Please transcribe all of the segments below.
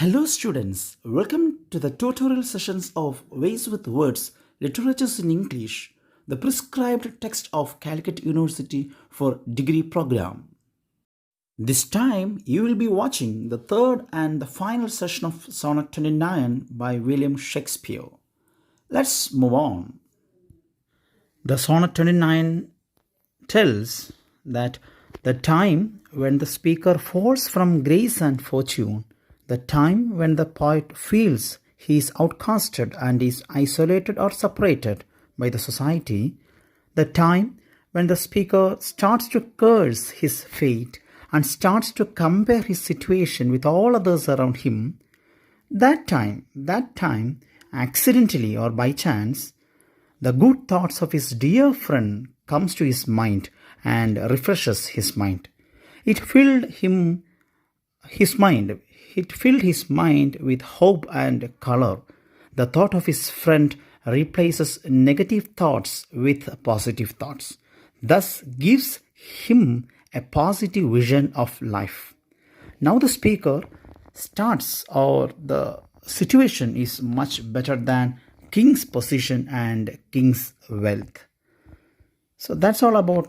Hello students, welcome to the tutorial sessions of Ways with Words, Literatures in English, the prescribed text of Calicut University for degree program. This time you will be watching the third and the final session of Sonnet 29 by William Shakespeare. Let's move on. The Sonnet 29 tells that the time when the speaker falls from grace and fortune, the time when the poet feels he is outcasted and is isolated or separated by the society, the time when the speaker starts to curse his fate and starts to compare his situation with all others around him, that time, accidentally or by chance, the good thoughts of his dear friend comes to his mind and refreshes his mind. It filled his mind with hope and color. The thought of his friend replaces negative thoughts with positive thoughts, thus gives him a positive vision of life. Now the speaker starts, or the situation is much better than king's position and king's wealth. So that's all about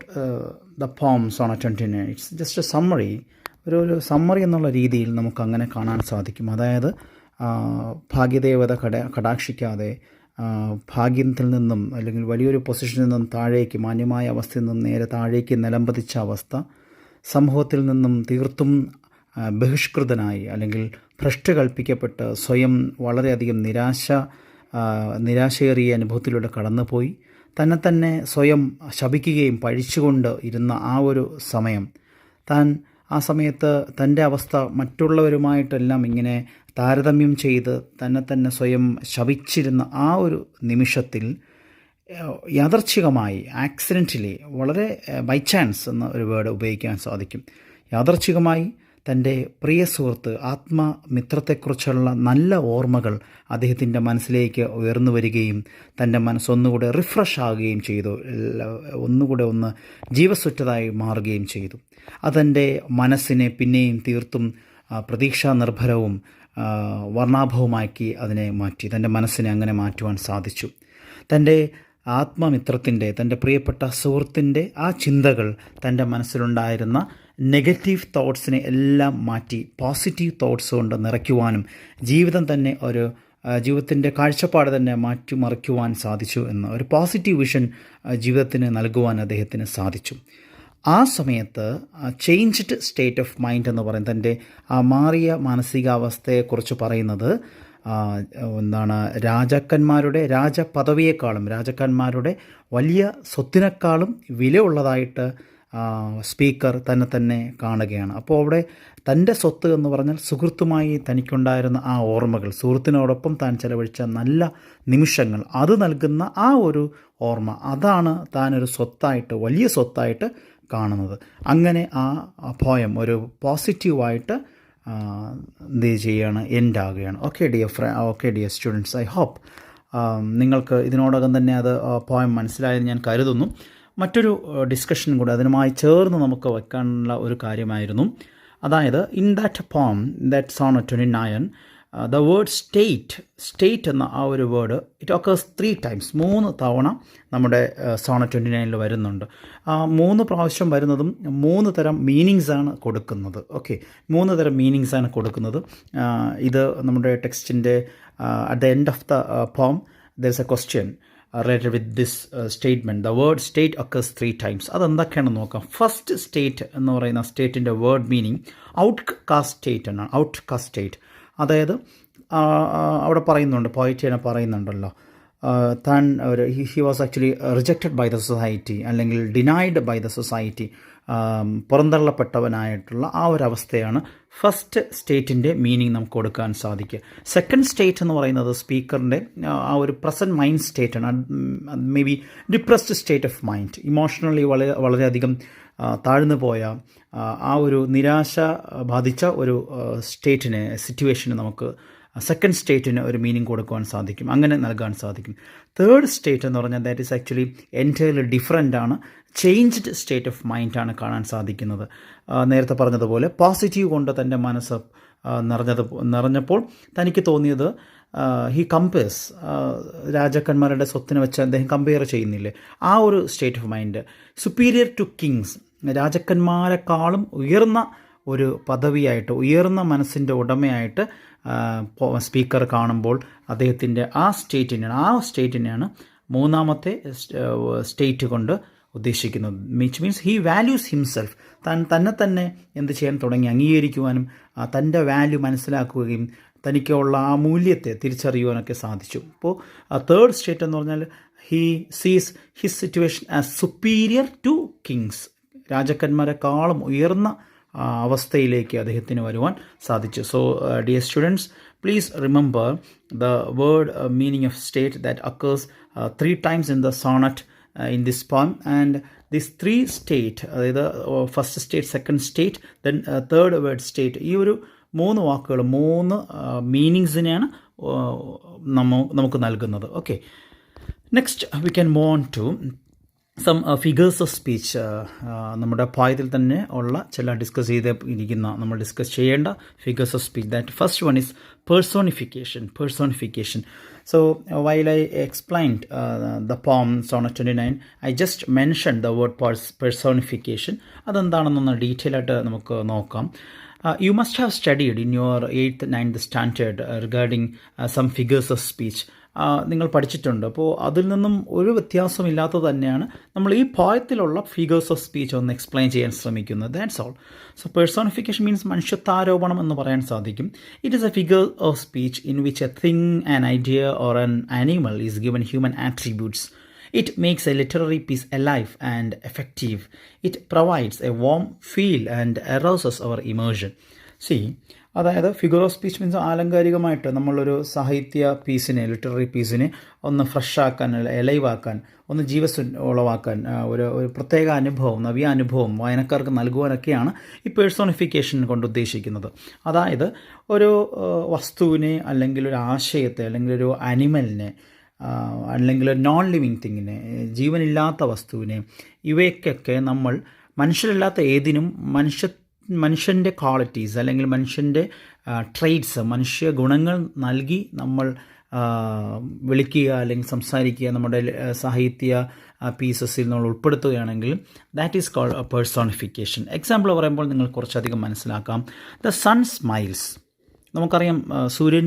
the poem Sonnet 29. It's just a summary. ഒരു summary എന്നുള്ള രീതിയിൽ നമുക്കങ്ങനെ കാണാൻ സാധിക്കും. അതായത് ഭാഗ്യദേവത കടാക്ഷിക്കാതെ ഭാഗ്യത്തിൽ നിന്നും അല്ലെങ്കിൽ വലിയൊരു പൊസിഷനിൽ നിന്നും താഴേക്ക്, മാന്യമായ അവസ്ഥയിൽ നിന്നും നേരെ താഴേക്ക് നിലംപതിച്ച അവസ്ഥ, സമൂഹത്തിൽ നിന്നും തീർത്തും ബഹിഷ്കൃതനായി അല്ലെങ്കിൽ ഭ്രഷ്ട് കൽപ്പിക്കപ്പെട്ട് സ്വയം വളരെയധികം നിരാശയേറിയ അനുഭവത്തിലൂടെ കടന്നുപോയി തന്നെ സ്വയം ശപിക്കുകയും പഴിച്ചുകൊണ്ട് ഇരുന്ന ആ ഒരു സമയം, ആ സമയത്ത് തൻ്റെ അവസ്ഥ മറ്റുള്ളവരുമായിട്ടെല്ലാം ഇങ്ങനെ താരതമ്യം ചെയ്ത് തന്നെ സ്വയം ശപിച്ചിരുന്ന ആ ഒരു നിമിഷത്തിൽ യാദർച്ഛികമായി, ആക്സിഡൻ്റലി, വളരെ ബൈ ചാൻസ് എന്ന ഒരു വേർഡ് ഉപയോഗിക്കാൻ സാധിക്കും, യാദർച്ഛികമായി തൻ്റെ പ്രിയ സുഹൃത്ത്, ആത്മമിത്രത്തെക്കുറിച്ചുള്ള നല്ല ഓർമ്മകൾ അദ്ദേഹത്തിൻ്റെ മനസ്സിലേക്ക് ഉയർന്നു വരികയും തൻ്റെ മനസ്സൊന്നുകൂടെ റിഫ്രഷ് ആകുകയും ചെയ്തു, ഒന്നുകൂടെ ജീവസുറ്റതായി മാറുകയും ചെയ്തു. അതെൻ്റെ മനസ്സിനെ പിന്നെയും തീർത്തും പ്രതീക്ഷാ നിർഭരവും വർണ്ണാഭവുമാക്കി അതിനെ മാറ്റി. തൻ്റെ മനസ്സിനെ അങ്ങനെ മാറ്റുവാൻ സാധിച്ചു. തൻ്റെ ആത്മമിത്രത്തിൻ്റെ, തൻ്റെ പ്രിയപ്പെട്ട സുഹൃത്തിൻ്റെ ആ ചിന്തകൾ തൻ്റെ മനസ്സിലുണ്ടായിരുന്ന നെഗറ്റീവ് തോട്ട്സിനെ എല്ലാം മാറ്റി പോസിറ്റീവ് തോട്ട്സ് കൊണ്ട് നിറയ്ക്കുവാനും ജീവിതത്തിൻ്റെ കാഴ്ചപ്പാട് തന്നെ മാറ്റിമറിക്കുവാൻ സാധിച്ചു എന്ന്, ഒരു പോസിറ്റീവ് വിഷൻ ജീവിതത്തിന് നൽകുവാൻ അദ്ദേഹത്തിന് സാധിച്ചു. ആ സമയത്ത് ചേഞ്ച്ഡ് സ്റ്റേറ്റ് ഓഫ് മൈൻഡ് എന്ന് പറയും, തൻ്റെ ആ മാറിയ മാനസികാവസ്ഥയെക്കുറിച്ച് പറയുന്നത് രാജാക്കന്മാരുടെ വലിയ സ്വത്തിനേക്കാളും വിലയുള്ളതായിട്ട് സ്പീക്കർ തന്നെ കാണുകയാണ്. അപ്പോൾ അവിടെ തൻ്റെ സ്വത്ത് എന്ന് പറഞ്ഞാൽ സുഹൃത്തുമായി തനിക്കുണ്ടായിരുന്ന ആ ഓർമ്മകൾ, സുഹൃത്തിനോടൊപ്പം താൻ ചെലവഴിച്ച നല്ല നിമിഷങ്ങൾ, അത് നൽകുന്ന ആ ഒരു ഓർമ്മ, അതാണ് താനൊരു സ്വത്തായിട്ട്, വലിയ സ്വത്തായിട്ട് കാണുന്നത്. അങ്ങനെ ആ പോയം ഒരു പോസിറ്റീവായിട്ട് എൻഡ് ആകുകയാണ്. Okay dear students, I hope നിങ്ങൾക്ക് ഇതിനോടകം തന്നെ അത് പോയം മനസ്സിലായെന്ന് ഞാൻ കരുതുന്നു. മറ്റൊരു ഡിസ്കഷൻ കൂടെ അതിനുമായി ചേർന്ന് നമുക്ക് വെക്കാനുള്ള ഒരു കാര്യമായിരുന്നു. അതായത് in that poem, that sonnet 29, the word state എന്ന ആ ഒരു വേർഡ് ഇറ്റ് ഒക്കേഴ്സ് 3 times, 3 തവണ നമ്മുടെ സോണറ്റ് 29 വരുന്നുണ്ട്. 3 പ്രാവശ്യം വരുന്നതും 3 തരം മീനിങ്സാണ് കൊടുക്കുന്നത്. ഓക്കെ, 3 തരം മീനിങ്സാണ് കൊടുക്കുന്നത്. ഇത് നമ്മുടെ ടെക്സ്റ്റിൻ്റെ at the end of the poem there is a question related with this statement. The word state occurs 3 times. അതെന്തൊക്കെയാണെന്ന് നോക്കാം. ഫസ്റ്റ് സ്റ്റേറ്റ് എന്ന് പറയുന്ന സ്റ്റേറ്റിൻ്റെ വേർഡ് മീനിങ് ഔട്ട്കാസ്റ്റ് സ്റ്റേറ്റ് എന്നാണ്. ഔട്ട്കാസ്റ്റ് സ്റ്റേറ്റ്, അതായത് അവിടെ പറയുന്നുണ്ട്, പോയിറ്റ് തന്നെ പറയുന്നുണ്ടല്ലോ, താൻ he was actually rejected by the society, അല്ലെങ്കിൽ ഡിനൈഡ് ബൈ ദ സൊസൈറ്റി, പുറന്തള്ളപ്പെട്ടവനായിട്ടുള്ള ആ ഒരു അവസ്ഥയാണ് ഫസ്റ്റ് സ്റ്റേറ്റിൻ്റെ മീനിങ് നമുക്ക് കൊടുക്കാൻ സാധിക്കുക. സെക്കൻഡ് സ്റ്റേറ്റ് എന്ന് പറയുന്നത് സ്പീക്കറിൻ്റെ ആ ഒരു പ്രസൻറ്റ് മൈൻഡ് സ്റ്റേറ്റാണ്. May be depressed state of mind, emotionally വളരെയധികം താഴ്ന്നു പോയ ആ ഒരു നിരാശ ബാധിച്ച ഒരു സിറ്റുവേഷന് നമുക്ക് സെക്കൻഡ് സ്റ്റേറ്റിന് ഒരു മീനിങ് കൊടുക്കുവാൻ സാധിക്കും, അങ്ങനെ നൽകാൻ സാധിക്കും. തേർഡ് സ്റ്റേറ്റ് എന്ന് പറഞ്ഞാൽ that is actually entirely different ആണ്, ചേഞ്ച്ഡ് സ്റ്റേറ്റ് ഓഫ് മൈൻഡാണ് കാണാൻ സാധിക്കുന്നത്. നേരത്തെ പറഞ്ഞതുപോലെ പോസിറ്റീവ് കൊണ്ട് തൻ്റെ മനസ്സ് നിറഞ്ഞപ്പോൾ തനിക്ക് തോന്നിയത് ഹി കമ്പയർസ് രാജാക്കന്മാരുടെ സ്വത്തിനെ വെച്ച് അദ്ദേഹം കമ്പയർ ചെയ്യുന്നില്ലേ, ആ ഒരു state of mind. Superior to kings, രാജാക്കന്മാരെക്കാളും ഉയർന്ന ഒരു പദവിയായിട്ട്, ഉയർന്ന മനസ്സിൻ്റെ ഉടമയായിട്ട് സ്പീക്കർ കാണുമ്പോൾ അദ്ദേഹത്തിൻ്റെ ആ സ്റ്റേറ്റിനെയാണ് മൂന്നാമത്തെ സ്റ്റേറ്റ് കൊണ്ട് ഉദ്ദേശിക്കുന്നത്. മീൻസ് ഹി വാല്യൂസ് ഹിംസെൽഫ്, തന്നെ എന്ത് ചെയ്യാൻ തുടങ്ങി, അംഗീകരിക്കുവാനും തൻ്റെ വാല്യൂ മനസ്സിലാക്കുകയും തനിക്കുള്ള ആ മൂല്യത്തെ തിരിച്ചറിയുവാനൊക്കെ സാധിച്ചു. അപ്പോൾ തേർഡ് സ്റ്റേറ്റ് എന്ന് പറഞ്ഞാൽ he sees his situation as superior to kings, രാജാക്കന്മാരെക്കാളും ഉയർന്ന അവസ്ഥയിലേക്ക് അദ്ദേഹത്തിന് വരുവാൻ സാധിച്ചു. So dear students, please remember the word meaning of state that occurs 3 times in the sonnet in this poem, and this 3 state, അതായത് first state, second state, then third word state, ഈ ഒരു 3 വാക്കുകൾ 3 മീനിങ്സിനെയാണ് നമുക്ക് നൽകുന്നത്. Okay, next we can move on to some figures of speech. നമ്മുടെ പോയത്തിൽ തന്നെ ഉള്ള ചില നമ്മൾ ഡിസ്കസ് ചെയ്യേണ്ട figures of speech. That first one is personification. So while I explained the poem Sonnet 29, I just mentioned the word personification. അതെന്താണെന്നൊന്ന് detail ആയിട്ട് നമുക്ക് നോക്കാം. You must have studied in your 8th, 9th standard regarding some figures of speech. നിങ്ങൾ പഠിച്ചിട്ടുണ്ട്. അപ്പോൾ അതിൽ നിന്നും ഒരു വ്യത്യാസമില്ലാത്തത് തന്നെയാണ് നമ്മൾ ഈ പോയത്തിലുള്ള ഫിഗേഴ്സ് ഓഫ് സ്പീച്ച് ഒന്ന് എക്സ്പ്ലെയിൻ ചെയ്യാൻ ശ്രമിക്കുന്നത്. That's all. So personification means മനുഷ്യത്വാരോപണം എന്ന് പറയാൻ സാധിക്കും. It is a figure of speech in which a thing, an idea or an animal is given human attributes. It makes a literary piece alive and effective. It provides a warm feel and arouses our immersion. See, അതായത് figure of speech means ആലങ്കാരികമായിട്ട് നമ്മളൊരു സാഹിത്യ പീസിനെ, literary പീസിനെ ഒന്ന് ഫ്രഷാക്കാൻ, എലൈവാക്കാൻ, ഒന്ന് ജീവസുളവാക്കാൻ, ഒരു പ്രത്യേക അനുഭവം, നവ്യ അനുഭവം വായനക്കാർക്ക് നൽകുവാനൊക്കെയാണ് ഈ പേഴ്സോണിഫിക്കേഷൻ കൊണ്ട് ഉദ്ദേശിക്കുന്നത്. അതായത് ഒരു വസ്തുവിനെ, അല്ലെങ്കിൽ ഒരു ആശയത്തെ, അല്ലെങ്കിൽ ഒരു അനിമലിനെ, അല്ലെങ്കിൽ ഒരു നോൺ ലിവിങ് തിങ്ങിനെ, ജീവനില്ലാത്ത വസ്തുവിനെ, ഇവയ്ക്കൊക്കെ നമ്മൾ മനുഷ്യരില്ലാത്ത ഏതിനും മനുഷ്യൻ്റെ ക്വാളിറ്റീസ് അല്ലെങ്കിൽ മനുഷ്യൻ്റെ ട്രെയ്റ്റ്സ്, മനുഷ്യ ഗുണങ്ങൾ നൽകി നമ്മൾ വിളിക്കുക അല്ലെങ്കിൽ സംസാരിക്കുക, നമ്മുടെ സാഹിത്യ പീസസിൽ നമ്മൾ ഉൾപ്പെടുത്തുകയാണെങ്കിൽ that is called personification. Example പറയുമ്പോൾ നിങ്ങൾ കുറച്ചധികം മനസ്സിലാക്കാം. The sun smiles. നമുക്കറിയാം, സൂര്യൻ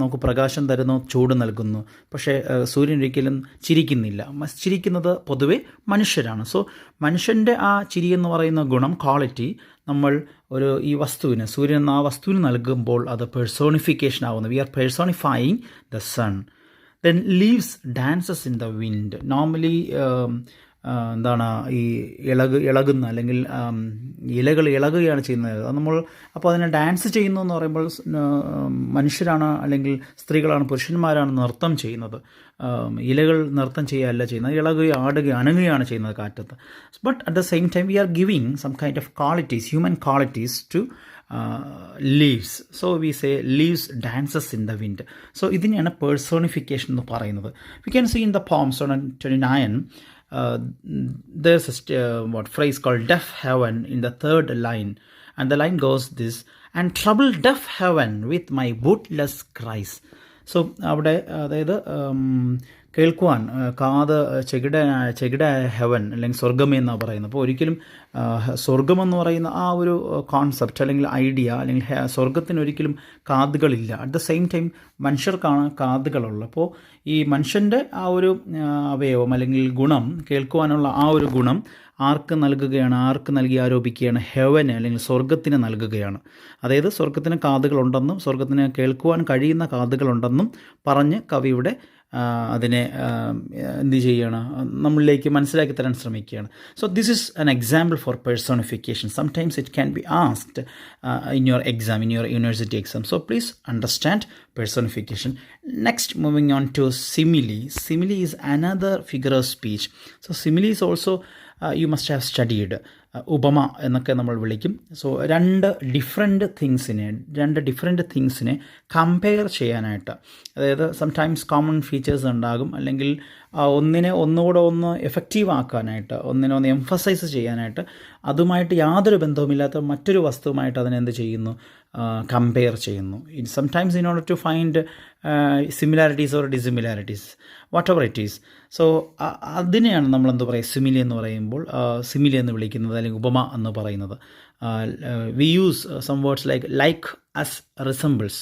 നമുക്ക് പ്രകാശം തരുന്നു, ചൂട് നൽകുന്നു. പക്ഷേ സൂര്യൻ ഒരിക്കലും ചിരിക്കുന്നില്ല. ചിരിക്കുന്നത് പൊതുവെ മനുഷ്യരാണ്. സോ മനുഷ്യൻ്റെ ആ ചിരി എന്ന് പറയുന്ന ഗുണം, ക്വാളിറ്റി, നമ്മൾ ഈ വസ്തുവിന്, സൂര്യൻ എന്ന ആ വസ്തുവിന് നൽകുമ്പോൾ അത് പേഴ്സോണിഫിക്കേഷൻ ആവുന്നു. We are personifying the sun. Then leaves dances in the wind. Normally എന്താണ് ഈ ഇളകുന്ന അല്ലെങ്കിൽ ഇലകൾ ഇളകുകയാണ് ചെയ്യുന്നത്. അത് നമ്മൾ അപ്പോൾ അതിനെ ഡാൻസ് ചെയ്യുന്നു എന്ന് പറയുമ്പോൾ മനുഷ്യരാണ് അല്ലെങ്കിൽ സ്ത്രീകളാണ്, പുരുഷന്മാരാണ് നൃത്തം ചെയ്യുന്നത്. ഇലകൾ നൃത്തം ചെയ്യുകയല്ല ചെയ്യുന്നത്, ഇളകുകയും ആടുകയും അനങ്ങുകയാണ് ചെയ്യുന്നത് കാറ്റത്ത്. But at the same time we are giving some kind of qualities, human qualities to leaves. So we say leaves dances in the wind. So ഇതിനെയാണ് പേഴ്സോണിഫിക്കേഷൻ എന്ന് പറയുന്നത്. We can see in the poem Sonnet 29. There's a phrase called deaf heaven in the third line, and the line goes this: and trouble deaf heaven with my bootless cries. So അവിടെ അതായത് കേൾക്കുവാൻ കാത് ചെകിട heaven അല്ലെങ്കിൽ സ്വർഗം എന്നാണ് പറയുന്നത്. അപ്പോൾ ഒരിക്കലും സ്വർഗമെന്ന് പറയുന്ന ആ ഒരു കോൺസെപ്റ്റ് അല്ലെങ്കിൽ ഐഡിയ അല്ലെങ്കിൽ സ്വർഗത്തിന് ഒരിക്കലും കാതുകളില്ല. അറ്റ് ദ സെയിം ടൈം മനുഷ്യർക്കാണ് കാതുകളുള്ളത്. അപ്പോൾ ഈ മനുഷ്യൻ്റെ ആ ഒരു അവയവം അല്ലെങ്കിൽ ഗുണം, കേൾക്കുവാനുള്ള ആ ഒരു ഗുണം ആർക്ക് നൽകുകയാണ്, ആർക്ക് നൽകി ആരോപിക്കുകയാണ്? ഹെവന് അല്ലെങ്കിൽ സ്വർഗത്തിന് നൽകുകയാണ്. അതായത് സ്വർഗത്തിന് കാതുകളുണ്ടെന്നും സ്വർഗത്തിന് കേൾക്കുവാൻ കഴിയുന്ന കാതുകളുണ്ടെന്നും പറഞ്ഞ് കവിയുടെ അതിനെ എന്ത് ചെയ്യുകയാണ്, നമ്മളിലേക്ക് മനസ്സിലാക്കി തരാൻ ശ്രമിക്കുകയാണ്. So this is an example for personification. Sometimes it can be asked in your exam, in your university exam. So please understand personification. Next, moving on to simile. Simile is another figure of speech. So simile is also you must have studied. ഉപമ എന്നൊക്കെ നമ്മൾ വിളിക്കും. So രണ്ട് different തിങ്സിനെ compare ചെയ്യാനായിട്ട്, അതായത് sometimes common features ഉണ്ടാകും, അല്ലെങ്കിൽ ഒന്നുകൂടെ എഫക്റ്റീവ് ആക്കാനായിട്ട്, ഒന്നിനെ എംഫസൈസ് ചെയ്യാനായിട്ട്, അതുമായിട്ട് യാതൊരു ബന്ധവുമില്ലാത്ത മറ്റൊരു വസ്തുവുമായിട്ട് അതിനെന്ത് ചെയ്യുന്നു, കമ്പയർ ചെയ്യുന്നു. Sometimes in order to find similarities or dissimilarities, whatever it is. So അതിനെയാണ് നമ്മൾ എന്ത് പറയുക, സിമിലി എന്ന് പറയുമ്പോൾ സിമിലി എന്ന് വിളിക്കുന്നത്, അല്ലെങ്കിൽ ഉപമ എന്ന് പറയുന്നത്. We use some words like as resembles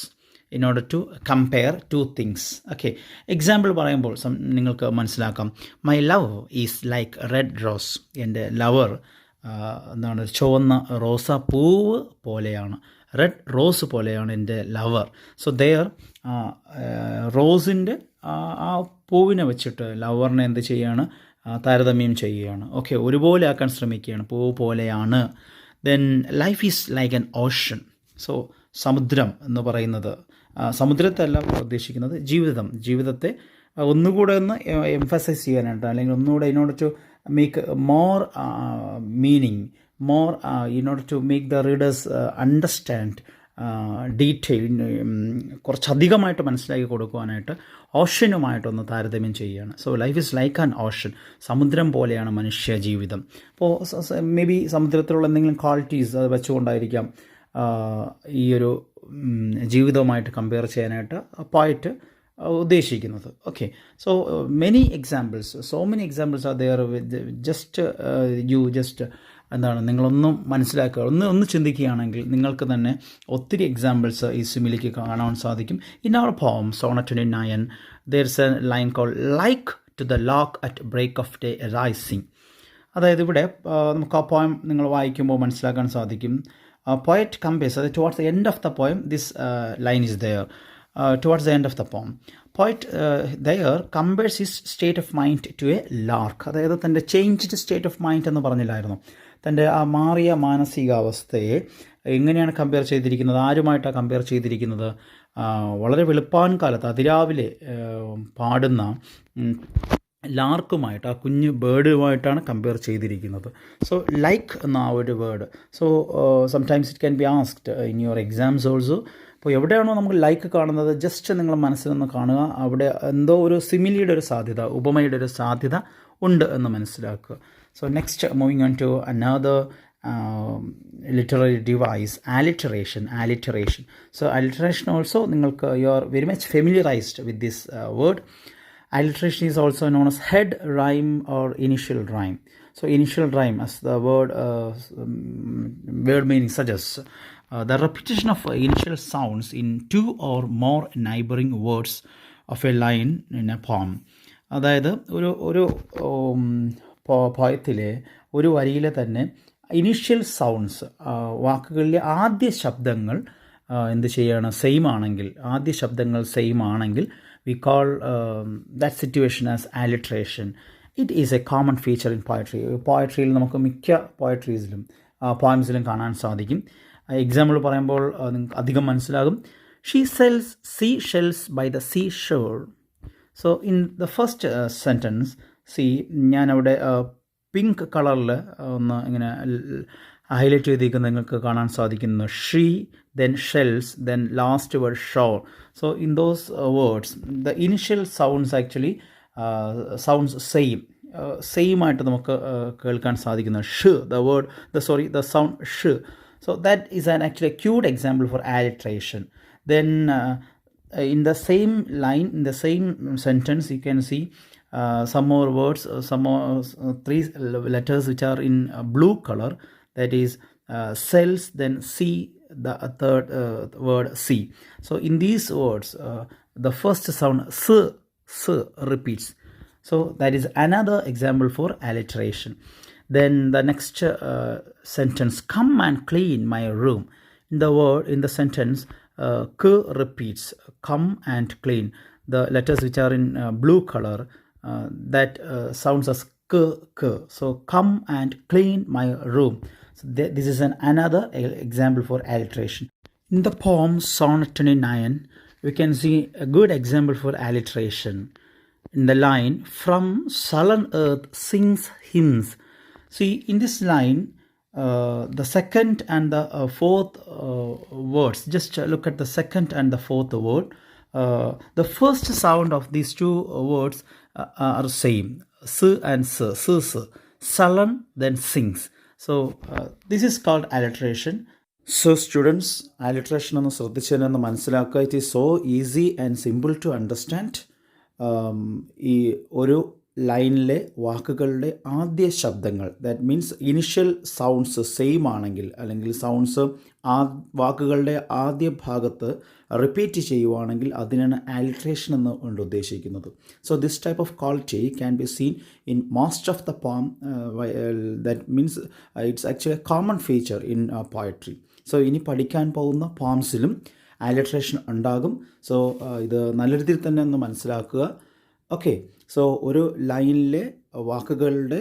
in order to compare two things. Okay, example പറയുമ്പോൾ നിങ്ങൾക്ക് മനസ്സിലാക്കാം. My love is like red rose. എൻ്റെ ലവർ എന്താണ്, ചുവന്ന റോസാപ്പൂവ് പോലെയാണ്, റെഡ് റോസ് പോലെയാണ് എൻ്റെ ലവർ. സോ ദെയർ റോസിൻ്റെ ആ പൂവിനെ വെച്ചിട്ട് ലവറിനെ എന്ത് ചെയ്യുകയാണ്, താരതമ്യം ചെയ്യുകയാണ്. ഓക്കെ, ഒരുപോലെ ആക്കാൻ ശ്രമിക്കുകയാണ്, പൂവ് പോലെയാണ്. Then life is like an Ocean. So സമുദ്രം എന്ന് പറയുന്നത്, സമുദ്രത്തല്ല ഉദ്ദേശിക്കുന്നത്, ജീവിതത്തെ ഒന്നുകൂടെ ഒന്ന് എംഫസൈസ് ചെയ്യാനായിട്ട്, അല്ലെങ്കിൽ ഒന്നുകൂടെ in order to make more meaning, more in order to make the readers understand detail, കുറച്ചധികമായിട്ട് മനസ്സിലാക്കി കൊടുക്കുവാനായിട്ട് ഓഷനുമായിട്ടൊന്ന് താരതമ്യം ചെയ്യുകയാണ്. So life is like an ocean. സമുദ്രം പോലെയാണ് മനുഷ്യ ജീവിതം. അപ്പോൾ മേ ബി സമുദ്രത്തിലുള്ള എന്തെങ്കിലും ക്വാളിറ്റീസ് അത് വെച്ചുകൊണ്ടായിരിക്കാം ഈ ഒരു ജീവിതവുമായിട്ട് കമ്പയർ ചെയ്യാനായിട്ട് പോയറ്റ് ഉദ്ദേശിക്കുന്നത്. Okay, so many examples are there. Just എന്താണ്, നിങ്ങളൊന്നും മനസ്സിലാക്കുക, ഒന്ന് ചിന്തിക്കുകയാണെങ്കിൽ നിങ്ങൾക്ക് തന്നെ ഒത്തിരി എക്സാമ്പിൾസ് ഈ സിമിലിക്ക് കാണാൻ സാധിക്കും. ഇൻ അവർ പോം Sonnet 29 there's a line called like to the lark at break of day rising. അതായത് ഇവിടെ നമുക്ക് ആ പോയം നിങ്ങൾ വായിക്കുമ്പോൾ മനസ്സിലാക്കാൻ സാധിക്കും. Poet compares, towards the end of the poem, this line is there. Towards the end of the poem, poet there compares his state of mind to a lark. അതായത് തൻ്റെ ചേഞ്ച്ഡ് സ്റ്റേറ്റ് ഓഫ് മൈൻഡ് എന്ന് പറഞ്ഞില്ലായിരുന്നു, തൻ്റെ ആ മാറിയ മാനസികാവസ്ഥയെ എങ്ങനെയാണ് compare ചെയ്തിരിക്കുന്നത്, ആരുമായിട്ടാണ് compare ചെയ്തിരിക്കുന്നത്, വളരെ വെളുപ്പാൻ കാലത്ത് അതിരാവിലെ പാടുന്ന ലാർക്കുമായിട്ട്, ആ കുഞ്ഞ് ബേർഡുമായിട്ടാണ് കമ്പയർ ചെയ്തിരിക്കുന്നത്. സോ ലൈക്ക് എന്ന ആ ഒരു word, so sometimes it can be asked in your exams also. അപ്പോൾ എവിടെയാണോ നമുക്ക് ലൈക്ക് കാണുന്നത്, ജസ്റ്റ് നിങ്ങൾ മനസ്സിലൊന്ന് കാണുക, അവിടെ എന്തോ ഒരു സിമിലിയുടെ ഒരു സാധ്യത, ഉപമയുടെ ഒരു സാധ്യത ഉണ്ട് എന്ന് മനസ്സിലാക്കുക. So next moving on to another literary device, alliteration. So alliteration also, നിങ്ങൾക്ക് you are very much familiarized with this word. Alliteration is also known as head rhyme or initial rhyme. So initial rhyme, as the word meaning suggests, the repetition of initial sounds in two or more neighbouring words of a line in a poem. അതായത് ഒരു പോയത്തിലെ ഒരു വരിയിലെ തന്നെ initial sounds, വാക്കുകളിലെ ആദ്യ ശബ്ദങ്ങൾ എന്ത് ചെയ്യാണ്, ആദ്യ ശബ്ദങ്ങൾ സെയിം ആണെങ്കിൽ we call that situation as alliteration. It is a common feature in poetry. പോയട്രിയിൽ നമുക്ക് മിക്ക പോയട്രീസിലും പോയംസിലും കാണാൻ സാധിക്കും. എക്സാമ്പിൾ പറയുമ്പോൾ നിങ്ങൾക്ക് അധികം മനസ്സിലാകും. She sells seashells by the seashore. So in the first sentence, ഞാനവിടെ പിങ്ക് കളറിൽ ഒന്ന് ഇങ്ങനെ ഹൈലൈറ്റ് ചെയ്തിരിക്കുന്നത് നിങ്ങൾക്ക് കാണാൻ സാധിക്കുന്നു. She, then shells, then last word shore. So in those words, the initial sounds actually sounds same ആയിട്ട് നമുക്ക് കേൾക്കാൻ സാധിക്കുന്നു. ഷ്, the sound sh. So that is an actually a cute example for alliteration. Then in the same line, in the same sentence, you can see some more words, some more three letters which are in blue color, that is cells, then C, the third word C. So in these words, the first sound s repeats. So that is another example for alliteration. Then the next sentence, come and clean my room. In the sentence, k repeats, come and clean. The letters which are in blue color, that sounds as k. So come and clean my room. So this is another example for alliteration. In the poem Sonnet 29, we can see a good example for alliteration. In the line, from sullen earth sings hymns. See, in this line, the second and the fourth words, just look at the second and the fourth word. The first sound of these two words are same, s and s. Sullen, then sings. So this is called alliteration. So students, alliteration ഒന്ന് ശ്രദ്ധിച്ചതിനെന്ന് മനസ്സിലാക്കുക. It is so easy and simple to understand. ഈ ഒരു ലൈനിലെ വാക്കുകളുടെ ആദ്യ ശബ്ദങ്ങൾ, that means initial sounds same ആണെങ്കിൽ, അല്ലെങ്കിൽ സൗണ്ട്സ് വാക്കുകളുടെ ആദ്യ ഭാഗത്ത് റിപ്പീറ്റ് ചെയ്യുവാണെങ്കിൽ അതിനാണ് alliteration എന്ന് കൊണ്ട് ഉദ്ദേശിക്കുന്നത്. So this type of quality can be seen in most of the പോം. That means it's actually A common feature in poetry. So ഇനി പഠിക്കാൻ പോകുന്ന പോംസിലും alliteration ഉണ്ടാകും. സോ ഇത് നല്ല രീതിയിൽ തന്നെ ഒന്ന് മനസ്സിലാക്കുക. ഓക്കെ, സോ ഒരു ലൈനിലെ വാക്കുകളുടെ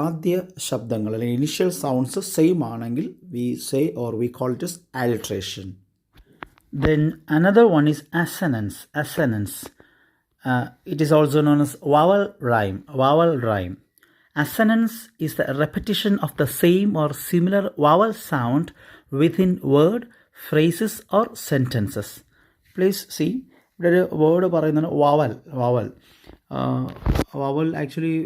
ആദ്യ ശബ്ദങ്ങൾ അല്ലെങ്കിൽ ഇനിഷ്യൽ സൗണ്ട്സ് സെയിം ആണെങ്കിൽ we say or we call it as alliteration. Then another one is assonance. Assonance. It is also known as vowel rhyme. Vowel rhyme. Assonance is the repetition of the same or similar vowel sound within word, phrases or sentences. Please see, ഇവിടെ ഒരു word പറയുന്നത് വാവൽ. വാവൽ actually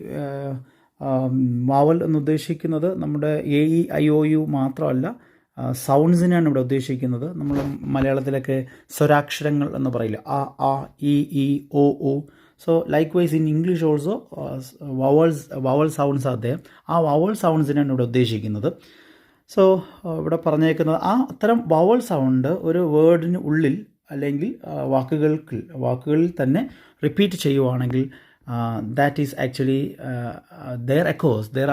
വാവൽ എന്ന് ഉദ്ദേശിക്കുന്നത് നമ്മുടെ AEIOU മാത്രമല്ല, സൗണ്ട്സിനാണ് ഇവിടെ ഉദ്ദേശിക്കുന്നത്. നമ്മൾ മലയാളത്തിലൊക്കെ സ്വരാക്ഷരങ്ങൾ എന്ന് പറയില്ല, അ ഇ ഒ ഓ. So likewise in English also vowel sounds are there. ആ വവൽ സൗണ്ട്സിനാണ് ഇവിടെ ഉദ്ദേശിക്കുന്നത്. സോ ഇവിടെ പറഞ്ഞേക്കുന്നത് അത്തരം വവൽ സൗണ്ട് ഒരു വേർഡിന് ഉള്ളിൽ അല്ലെങ്കിൽ വാക്കുകളിൽ തന്നെ റിപ്പീറ്റ് ചെയ്യുവാണെങ്കിൽ ദാറ്റ് ഈസ് ആക്ച്വലി ദെയർ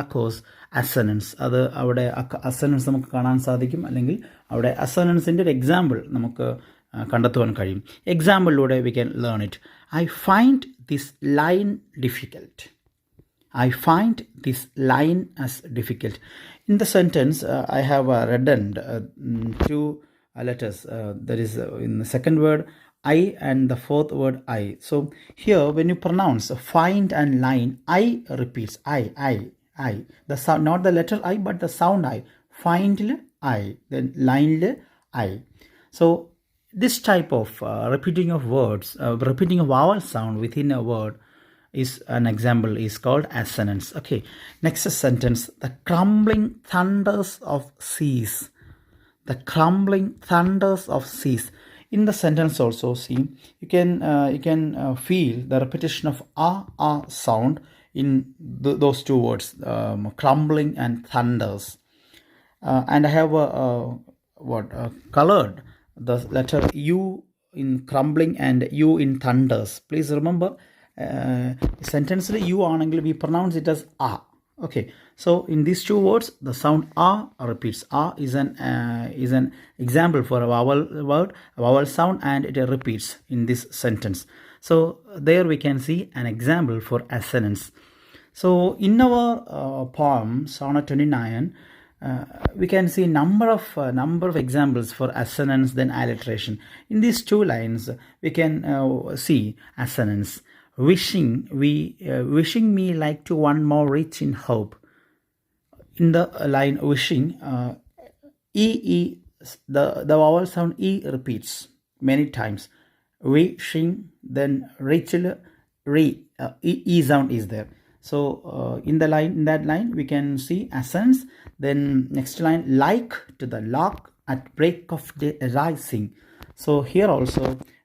അക്കോസ് അസനൻസ്. അത് അവിടെ അസനൻസ് നമുക്ക് കാണാൻ സാധിക്കും, അല്ലെങ്കിൽ അവിടെ അസനൻസിൻ്റെ ഒരു എക്സാമ്പിൾ നമുക്ക് കണ്ടെത്തുവാൻ കഴിയും. എക്സാമ്പിളിലൂടെ we can learn it. I find this line difficult. I find this line as difficult. In the sentence, I have reddened two letters. That is in the second word I and the fourth word I. So here when you pronounce find and line, I repeats I. The sound, not the letter I, but the sound I. Find I, then line I. So this type of repeating of words, repeating a vowel sound within a word is an example, is called assonance. Okay, next sentence, the crumbling thunders of seas. The crumbling thunders of seas. In the sentence also, see, you can feel the repetition of a sound in those two words, crumbling and thunders. And I have colored the letter U in crumbling and U in thunders. Please remember, sentence U aanengil we pronounce it as a. Okay, so in these two words the sound a repeats. A is an example for a vowel sound, and it repeats in this sentence. So there we can see an example for assonance. So in our poem Sonnet 29, we can see number of examples for assonance, then alliteration. In these two lines we can see assonance. Wishing me like to one more rich in hope. In the line wishing, the vowel sound E repeats many times. Wishing, then rich, E sound is there. So in that line we can see assonance. Then next line, like to the lark at break of day rising. So here also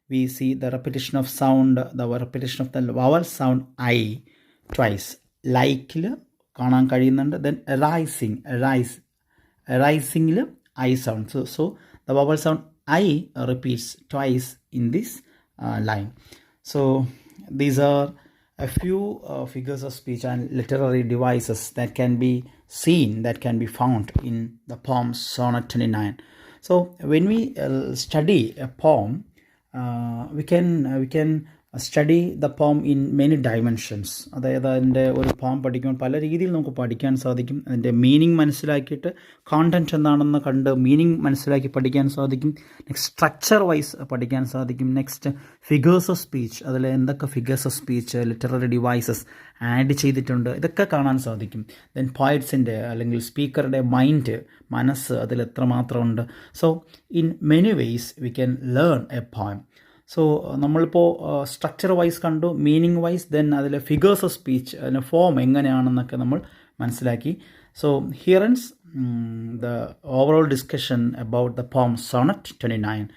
we see the repetition of sound, the repetition of the vowel sound I twice. Like കാണാൻ കഴിയുന്നുണ്ട്. Then rising I sound. So the vowel sound I repeats twice in this line. So these are a few figures of speech and literary devices that can be seen, that can be found in the poem Sonnet 29. So when we study a poem, we can study the poem in many dimensions. അതായത് അതിൻ്റെ ഒരു പോം പഠിക്കുമ്പോൾ പല രീതിയിൽ നമുക്ക് പഠിക്കാൻ സാധിക്കും. അതിൻ്റെ മീനിങ് മനസ്സിലാക്കിയിട്ട് കോണ്ടൻറ്റ് എന്താണെന്ന് കണ്ട് മീനിങ് മനസ്സിലാക്കി പഠിക്കാൻ സാധിക്കും. നെക്സ്റ്റ് സ്ട്രക്ചർ വൈസ് പഠിക്കാൻ സാധിക്കും. നെക്സ്റ്റ് ഫിഗേഴ്സ് ഓഫ് സ്പീച്ച്, അതിൽ എന്തൊക്കെ figures of speech literary devices add ചെയ്തിട്ടുണ്ട്, ഇതൊക്കെ കാണാൻ സാധിക്കും. ദെൻ പോയറ്റ്സിൻ്റെ അല്ലെങ്കിൽ സ്പീക്കറുടെ മനസ്സ് അതിൽ എത്രമാത്രം ഉണ്ട്. So in many ways we can learn a poem. So നമ്മളിപ്പോൾ സ്ട്രക്ചർ വൈസ് കണ്ടു, മീനിങ് വൈസ്, ദെൻ അതിലെ ഫിഗേഴ്സ് ഓഫ് സ്പീച്ച്, അതിൻ്റെ ഫോം എങ്ങനെയാണെന്നൊക്കെ നമ്മൾ മനസ്സിലാക്കി. So here ends the overall discussion about the poem Sonnet 29.